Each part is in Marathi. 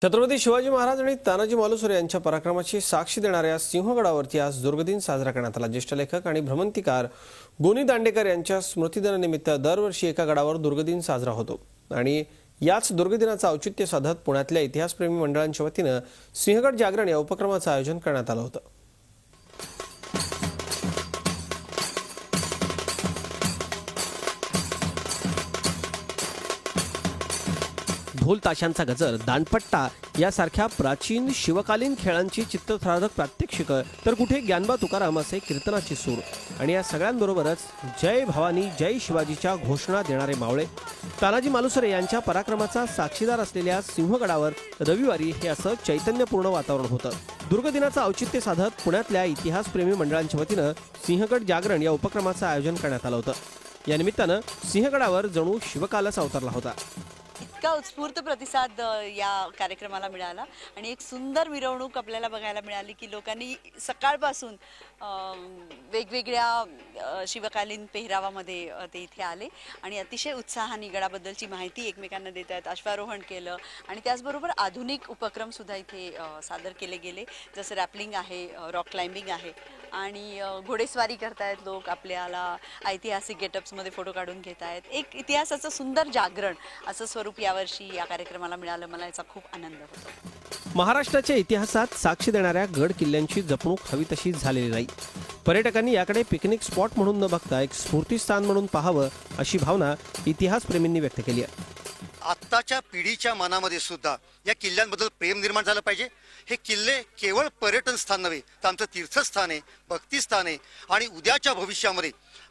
छत्रपती शिवाजी महाराज आणि तानाजी मालुसरे यांच्या पराक्रमाची साक्षी देणाऱ्या सिंहगडावरती आज दुर्गदिन साजरा करण्यात आला। ज्येष्ठ लेखक आणि भ्रमंतीकार गोनी दांडेकर यांच्या स्मृतिदिनानिमित्त दरवर्षी एका गडावर दुर्गदिन साजरा होतो आणि याच दुर्गदिनाचं औचित्य साधत पुण्यातल्या इतिहासप्रेमी मंडळांच्या वतीने सिंहगड जागरण या उपक्रमाचं आयोजन करण्यात आलं होतं। ढोल ताशांचा गजर, दांडपट्टा यासारख्या प्राचीन शिवकालीन खेळांची चित्तथरारक प्रात्यक्षिक, तर कुठे ज्ञानबा तुकाराम असे कीर्तनाची सूर आणि या सगळ्यांबरोबरच जय भवानी जय शिवाजीच्या घोषणा देणारे मावळे। तानाजी मालुसरे यांच्या पराक्रमाचा साक्षीदार असलेल्या सिंहगडावर रविवारी हे असं चैतन्यपूर्ण वातावरण होतं। दुर्गदिनाचं औचित्य साधत पुण्यातल्या इतिहासप्रेमी मंडळांच्या वतीने सिंहगड जागरण या उपक्रमाचं आयोजन करण्यात आलं होतं। या निमित्तानं सिंहगडावर जणू शिवकालच अवतरला होता। इतका उत्स्फूर्त प्रतिसाद या कार्यक्रमाला मिळाला आणि एक सुंदर मिरवणूक आपल्याला बघायला मिळाली की लोकांनी सकाळपासून वेगवेगळ्या शिवकालीन पेहरावामध्ये ते इथे आले आणि अतिशय उत्साहाने गडाबद्दलची माहिती एकमेकांना देत आहेत, अश्वारोहण केलं आणि त्याचबरोबर आधुनिक उपक्रम सुद्धा इथे सादर केले गेले, जसं रॅपलिंग आहे, रॉक क्लाइम्बिंग आहे आणि घोडेस्वारी करतायत लोक, आपल्याला ऐतिहासिक गेटअप्समध्ये फोटो काढून घेत आहेत। एक इतिहासाचं सुंदर जागरण असं स्वरूप यावर्षी या कार्यक्रमाला मिळालं। मला याचा खूप आनंद होतो। महाराष्ट्राच्या इतिहासात साक्ष देणाऱ्या गड किल्ल्यांची जपणूक हवी तशी झालेली नाही। पर्यटकांनी याकडे पिकनिक स्पॉट म्हणून न बघता एक स्फूर्तीस्थान म्हणून पाहावं अशी भावना इतिहासप्रेमींनी व्यक्त केली आहे। आत्ताच्या पिढीच्या मनामध्ये सुद्धा या किल्ल्यांबद्दल प्रेम निर्माण झालं पाहिजे। हे किल्ले केवळ पर्यटन स्थान नव्हे तर आमचं तीर्थस्थान आहे, भक्तिस्थान आहे आणि उद्याच्या भविष्यामध्ये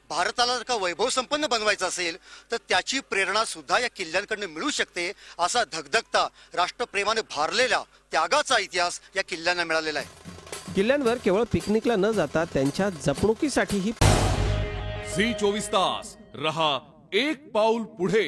भारताला जर का वैभव संपन्न बनवायचं असेल तर त्याची प्रेरणा सुद्धा या किल्ल्यांकडून मिळू शकते। असा धगधगता राष्ट्रप्रेमाने भारलेला त्यागाचा इतिहास या किल्ल्यांना मिळालेला आहे। किल्ल्यांवर केवळ पिकनिकला न जाता त्यांच्या जपणुकीसाठीही झी 24 तास रहा एक पाऊल पुढे।